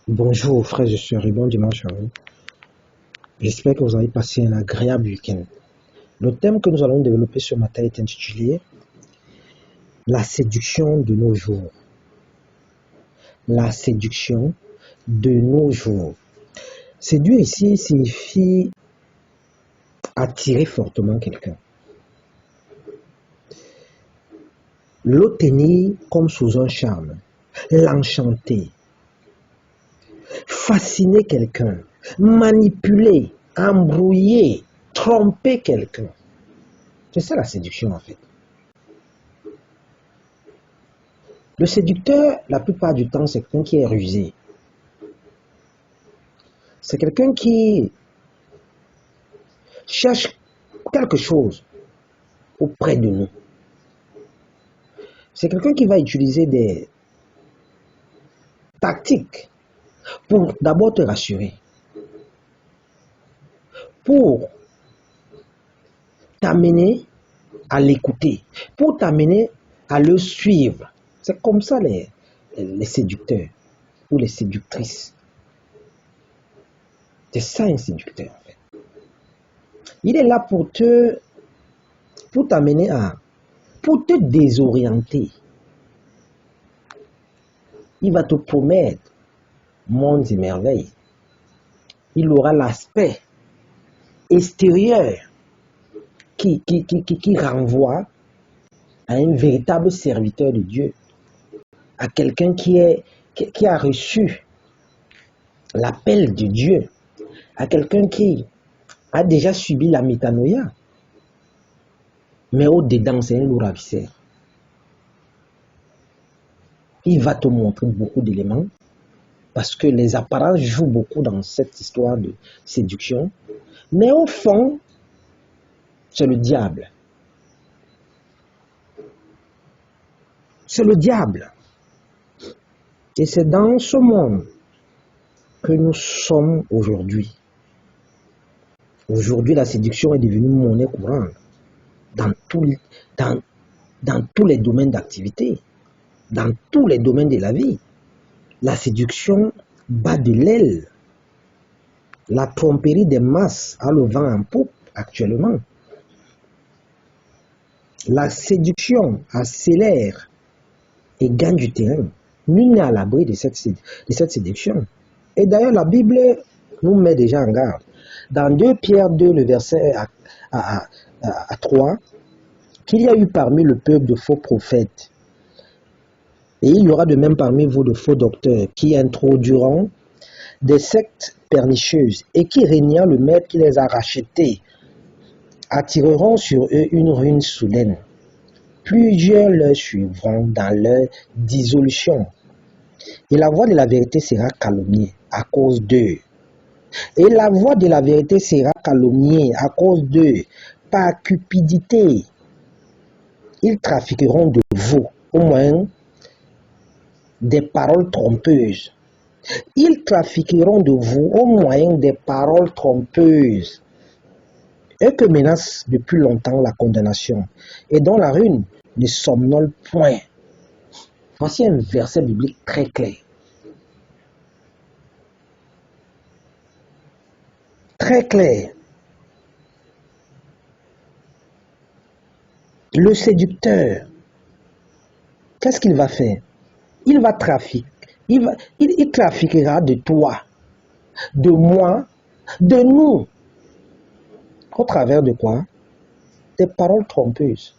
Bonjour frères et sœurs et bon dimanche à vous. J'espère que vous avez passé un agréable week-end. Le thème que nous allons développer ce matin est intitulé La séduction de nos jours. La séduction de nos jours. Séduire ici signifie attirer fortement quelqu'un. L'obtenir comme sous un charme. L'enchanter. Fasciner quelqu'un. Manipuler. Embrouiller. Tromper quelqu'un. C'est ça la séduction en fait. Le séducteur, la plupart du temps, c'est quelqu'un qui est rusé. C'est quelqu'un qui cherche quelque chose auprès de nous. C'est quelqu'un qui va utiliser des tactiques pour d'abord te rassurer, pour t'amener à l'écouter, pour t'amener à le suivre. C'est comme ça les séducteurs ou les séductrices. C'est ça un séducteur en fait. Il est là pour t'amener pour te désorienter. Il va te promettre mondes et merveilles. Il aura l'aspect extérieur qui renvoie à un véritable serviteur de Dieu, à quelqu'un qui a reçu l'appel de Dieu, à quelqu'un qui a déjà subi la métanoïa. Mais au-dedans, c'est un lourd ravisseur. Il va te montrer beaucoup d'éléments parce que les apparences jouent beaucoup dans cette histoire de séduction. Mais au fond, c'est le diable. C'est le diable. Et c'est dans ce monde que nous sommes aujourd'hui. Aujourd'hui, la séduction est devenue monnaie courante dans tous les domaines d'activité, dans tous les domaines de la vie. La séduction bat de l'aile. La tromperie des masses a le vent en poupe actuellement. La séduction accélère et gagne du terrain. Nul n'est à l'abri de cette séduction. Et d'ailleurs, la Bible nous met déjà en garde. Dans 2 Pierre 2, le verset à 3, qu'il y a eu parmi le peuple de faux prophètes. Et il y aura de même parmi vous de faux docteurs qui introduiront des sectes pernicieuses et qui, régnant le maître qui les a rachetés, attireront sur eux une ruine soudaine. Plusieurs leur suivront dans leur dissolution. Et la voix de la vérité sera calomniée à cause d'eux. Et la voix de la vérité sera calomniée à cause d'eux, par cupidité. Ils trafiqueront de vous au moyen des paroles trompeuses. Ils trafiqueront de vous au moyen des paroles trompeuses. Eux que menace depuis longtemps la condamnation et dont la ruine ne somnole point. Voici un verset biblique très clair. Très clair. Le séducteur, qu'est-ce qu'il va faire? Il va trafiquer. Il trafiquera de toi, de moi, de nous. Au travers de quoi? Des paroles trompeuses.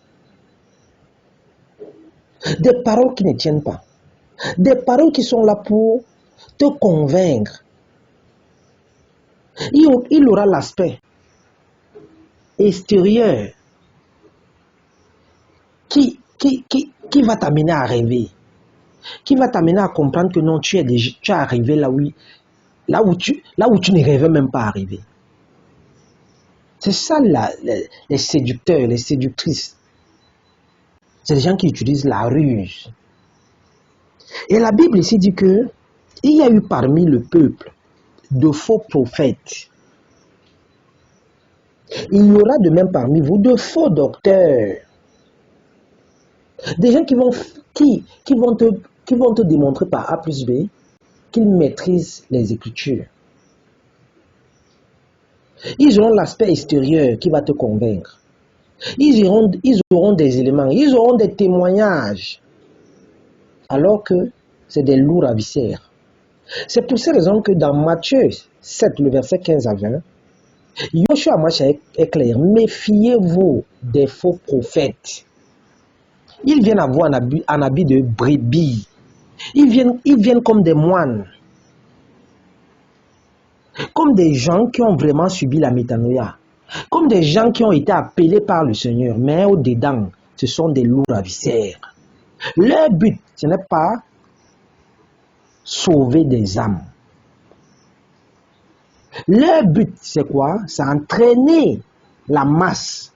Des paroles qui ne tiennent pas. Des paroles qui sont là pour te convaincre. Il aura l'aspect extérieur qui va t'amener à rêver, qui va t'amener à comprendre que non, tu es arrivé là où tu ne rêvais même pas arriver. C'est ça les séducteurs, les séductrices. C'est des gens qui utilisent la ruse. Et la Bible ici dit que il y a eu parmi le peuple de faux prophètes. Il y aura de même parmi vous de faux docteurs. Des gens qui vont te démontrer par A plus B qu'ils maîtrisent les Écritures. Ils auront l'aspect extérieur qui va te convaincre. Ils auront des éléments, ils auront des témoignages, alors que c'est des lourds à viscères. C'est pour cette raison que dans Matthieu 7, le verset 15 à 20, Yoshua Hamashiach est clair. Méfiez-vous des faux prophètes. Ils viennent avoir un habit de brebis. Ils viennent comme des moines. Comme des gens qui ont vraiment subi la métanoïa. Comme des gens qui ont été appelés par le Seigneur. Mais au-dedans, ce sont des lourds à viscères. Leur but, ce n'est pas sauver des âmes. Leur but, c'est quoi? C'est entraîner la masse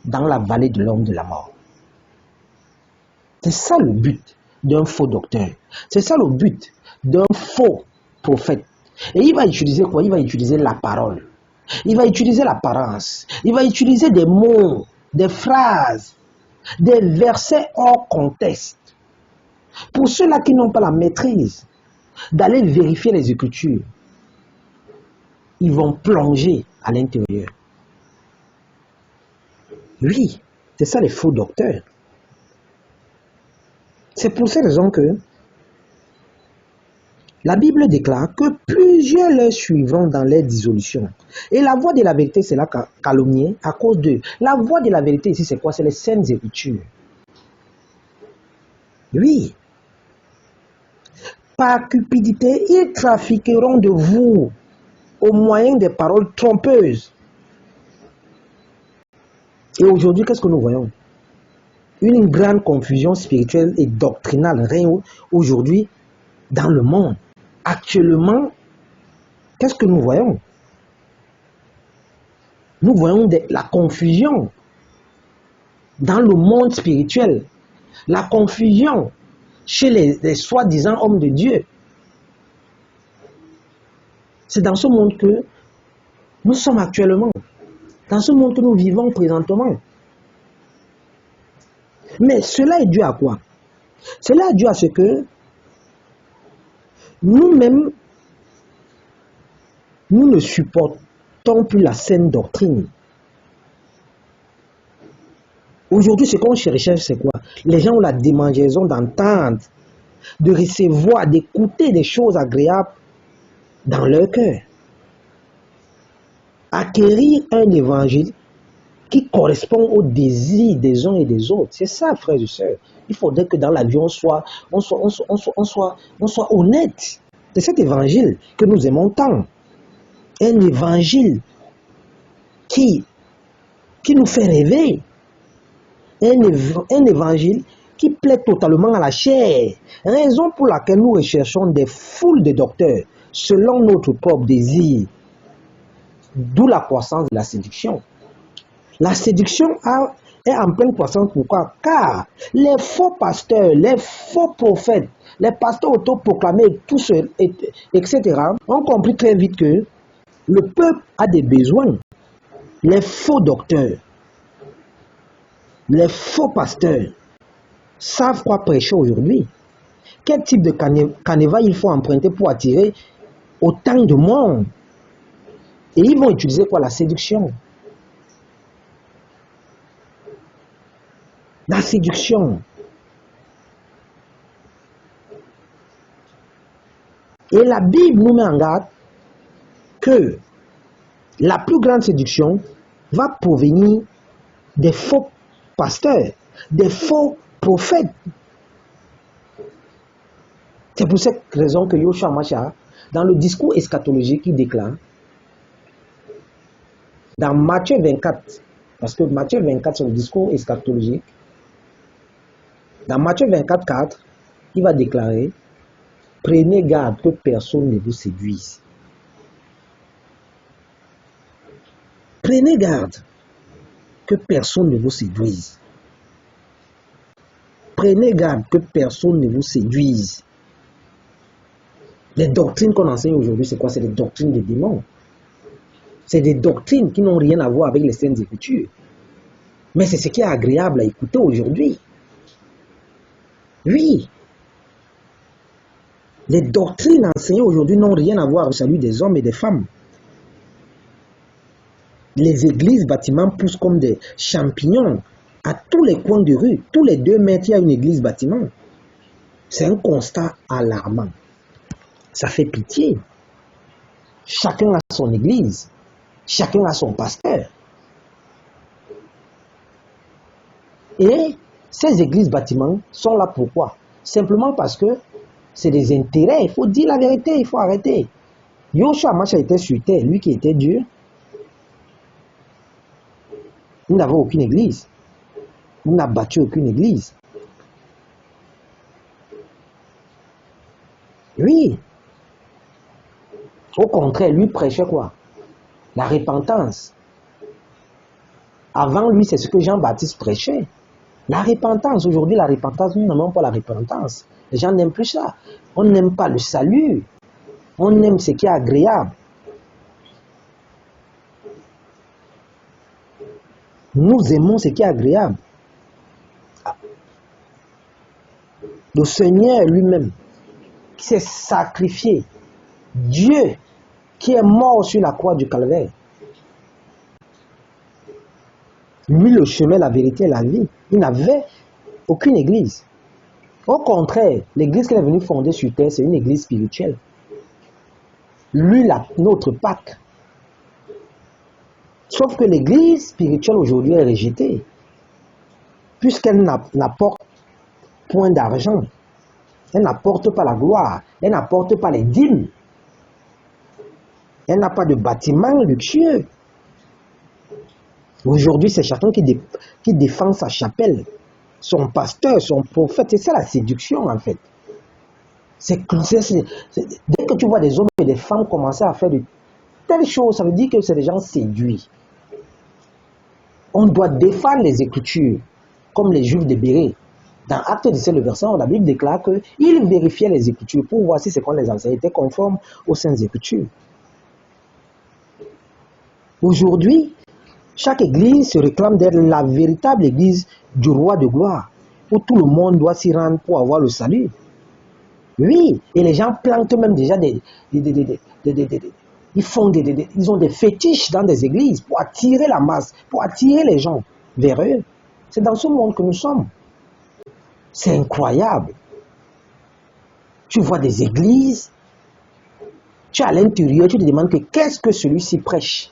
dans la vallée de l'homme de la mort. C'est ça le but d'un faux docteur. C'est ça le but d'un faux prophète. Et il va utiliser quoi? Il va utiliser la parole. Il va utiliser l'apparence. Il va utiliser des mots, des phrases, des versets hors contexte. Pour ceux-là qui n'ont pas la maîtrise d'aller vérifier les Écritures, ils vont plonger à l'intérieur. Oui, c'est ça les faux docteurs. C'est pour cette raison que la Bible déclare que plusieurs les suivront dans leur dissolution. Et la voie de la vérité, c'est là calomniée à cause d'eux. La voie de la vérité ici, c'est quoi? C'est les saintes Écritures. Oui. Par cupidité, ils trafiqueront de vous au moyen des paroles trompeuses. Et aujourd'hui, qu'est-ce que nous voyons? Une grande confusion spirituelle et doctrinale règne aujourd'hui dans le monde. Actuellement, qu'est-ce que nous voyons? Nous voyons la confusion dans le monde spirituel. La confusion chez les soi-disant hommes de Dieu. C'est dans ce monde que nous sommes actuellement. Dans ce monde que nous vivons présentement. Mais cela est dû à quoi? Cela est dû à ce que nous-mêmes, nous ne supportons plus la saine doctrine. Aujourd'hui, ce qu'on cherche, c'est quoi? Les gens ont la démangeaison d'entendre, de recevoir, d'écouter des choses agréables dans leur cœur. Acquérir un évangile qui correspond aux désirs des uns et des autres. C'est ça, frères et sœurs. Il faudrait que dans la vie, on soit honnête. C'est cet évangile que nous aimons tant. Un évangile qui nous fait rêver. Un évangile qui plaît totalement à la chair. Raison pour laquelle nous recherchons des foules de docteurs selon notre propre désir. D'où la croissance de la séduction. La séduction est en pleine croissance. Pourquoi? Car les faux pasteurs, les faux prophètes, les pasteurs autoproclamés, tous, etc., ont compris très vite que le peuple a des besoins. Les faux docteurs, les faux pasteurs savent quoi prêcher aujourd'hui. Quel type de canevas il faut emprunter pour attirer autant de monde? Et ils vont utiliser quoi? La séduction. La séduction. Et la Bible nous met en garde que la plus grande séduction va provenir des faux pasteurs, des faux prophètes. C'est pour cette raison que Yoshua Hamashiach, dans le discours eschatologique, il déclare dans Matthieu 24, parce que Matthieu 24 c'est le discours eschatologique, dans Matthieu 24, 4, il va déclarer: prenez garde que personne ne vous séduise. Prenez garde que personne ne vous séduise. Prenez garde que personne ne vous séduise. Les doctrines qu'on enseigne aujourd'hui, c'est quoi? C'est des doctrines des démons. C'est des doctrines qui n'ont rien à voir avec les saintes Écritures. Mais c'est ce qui est agréable à écouter aujourd'hui. Oui. Les doctrines enseignées aujourd'hui n'ont rien à voir au salut des hommes et des femmes. Les églises bâtiments poussent comme des champignons à tous les coins de rue. Tous les 2 mètres, il y a une église bâtiment. C'est un constat alarmant. Ça fait pitié. Chacun a son église. Chacun a son pasteur. Et ces églises bâtiments sont là pourquoi? Simplement parce que c'est des intérêts. Il faut dire la vérité, il faut arrêter. Yoshua Masha était sur terre, lui qui était Dieu. Il n'avait aucune église. Il n'a battu aucune église. Oui. Au contraire, lui prêchait quoi? La repentance. Avant lui, c'est ce que Jean-Baptiste prêchait. La repentance. Aujourd'hui, la repentance, nous n'aimons pas la repentance. Les gens n'aiment plus ça. On n'aime pas le salut. On aime ce qui est agréable. Nous aimons ce qui est agréable. Le Seigneur lui-même, qui s'est sacrifié, Dieu qui est mort sur la croix du Calvaire, lui le chemin, la vérité et la vie, il n'avait aucune église. Au contraire, l'église qu'il est venu fonder sur terre, c'est une église spirituelle. Lui, notre Pâque. Sauf que l'église spirituelle aujourd'hui est rejetée, puisqu'elle n'apporte point d'argent. Elle n'apporte pas la gloire. Elle n'apporte pas les dîmes. Elle n'a pas de bâtiment luxueux. Aujourd'hui, c'est chacun qui défend sa chapelle, son pasteur, son prophète. C'est ça la séduction en fait. Dès que tu vois des hommes et des femmes commencer à faire de telles choses, ça veut dire que c'est des gens séduits. On doit défendre les Écritures, comme les Juifs de Bérée. Dans Acte 17, le verset, la Bible déclare qu'ils vérifiaient les Écritures pour voir si ce qu'on les enseignait était conforme aux Saintes Écritures. Aujourd'hui, chaque église se réclame d'être la véritable église du roi de gloire, où tout le monde doit s'y rendre pour avoir le salut. Oui, et les gens plantent même déjà ils ont des fétiches dans des églises pour attirer la masse, pour attirer les gens vers eux. C'est dans ce monde que nous sommes. C'est incroyable. Tu vois des églises, tu es à l'intérieur, tu te demandes qu'est-ce que celui-ci prêche.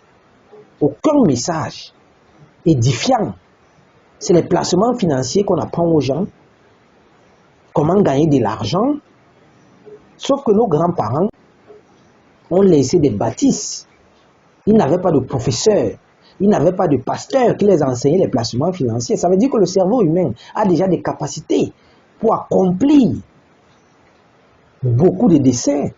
Aucun message édifiant. C'est les placements financiers qu'on apprend aux gens. Comment gagner de l'argent. Sauf que nos grands-parents ont laissé des bâtisses. Ils n'avaient pas de professeurs. Ils n'avaient pas de pasteur qui les enseignait les placements financiers. Ça veut dire que le cerveau humain a déjà des capacités pour accomplir beaucoup de desseins,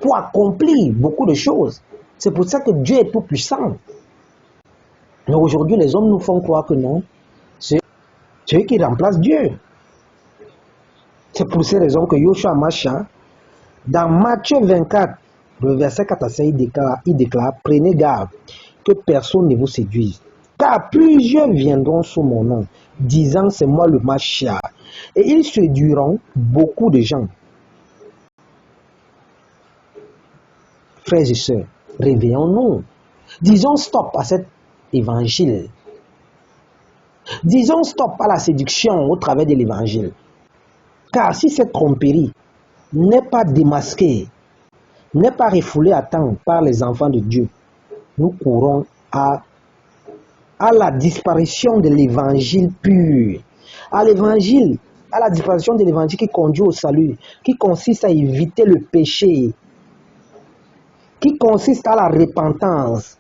pour accomplir beaucoup de choses. C'est pour ça que Dieu est tout puissant. Mais aujourd'hui, les hommes nous font croire que non, c'est eux qui remplacent Dieu. C'est pour ces raisons que Yoshua Masha, dans Matthieu 24, le verset 4 à 5, il déclare, prenez garde que personne ne vous séduise. Car plusieurs viendront sous mon nom, disant c'est moi le Mashiach. Et ils séduiront beaucoup de gens. Frères et sœurs, réveillons-nous. Disons stop à cet évangile. Disons stop à la séduction au travers de l'évangile. Car si cette tromperie n'est pas démasquée, n'est pas refoulée à temps par les enfants de Dieu, nous courons à la disparition de l'évangile pur, à la disparition de l'évangile qui conduit au salut, qui consiste à éviter le péché, qui consiste à la repentance.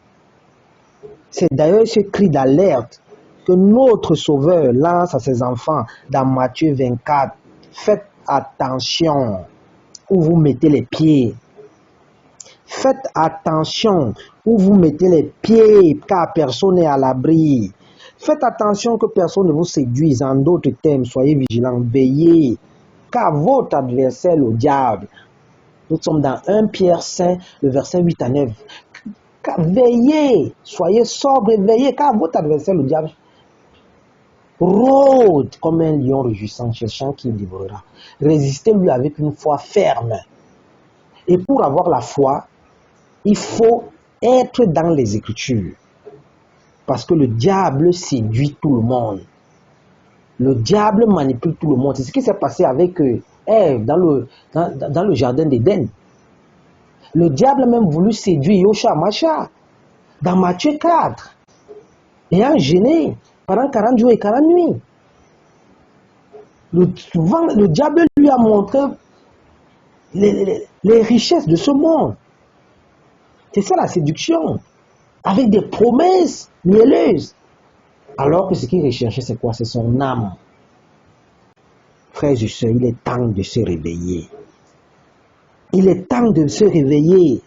C'est d'ailleurs ce cri d'alerte que notre Sauveur lance à ses enfants dans Matthieu 24. Faites attention où vous mettez les pieds. Faites attention où vous mettez les pieds, car personne n'est à l'abri. Faites attention que personne ne vous séduise. En d'autres termes, soyez vigilants, veillez, car votre adversaire, le diable, nous sommes dans 1 Pierre 5, le verset 8 à 9. Veillez, soyez sobres et veillez, car votre adversaire, le diable, rôde comme un lion rugissant, cherchant qui il dévorera. Résistez-lui avec une foi ferme. Et pour avoir la foi, il faut être dans les Écritures. Parce que le diable séduit tout le monde. Le diable manipule tout le monde. C'est ce qui s'est passé avec Ève dans le jardin d'Éden. Le diable a même voulu séduire Yosha Macha dans Matthieu 4. Ayant gêné pendant 40 jours et 40 nuits. Souvent, le diable lui a montré les richesses de ce monde. C'est ça la séduction. Avec des promesses mielleuses. Alors que ce qu'il recherchait, c'est quoi? C'est son âme. Frères et sœurs, il est temps de se réveiller. Il est temps de se réveiller.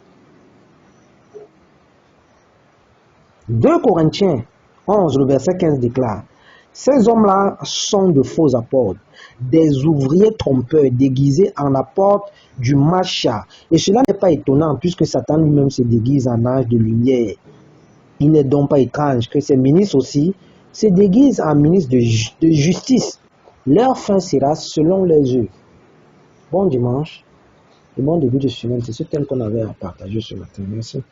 2 Corinthiens 11, le verset 15 déclare: ces hommes-là sont de faux apôtres, des ouvriers trompeurs déguisés en apôtres du Macha. Et cela n'est pas étonnant puisque Satan lui-même se déguise en ange de lumière. Il n'est donc pas étrange que ces ministres aussi se déguisent en ministres de justice. Leur fin sera selon les œuvres. Bon dimanche et bon début de semaine. C'est ce thème qu'on avait à partager ce matin. Merci.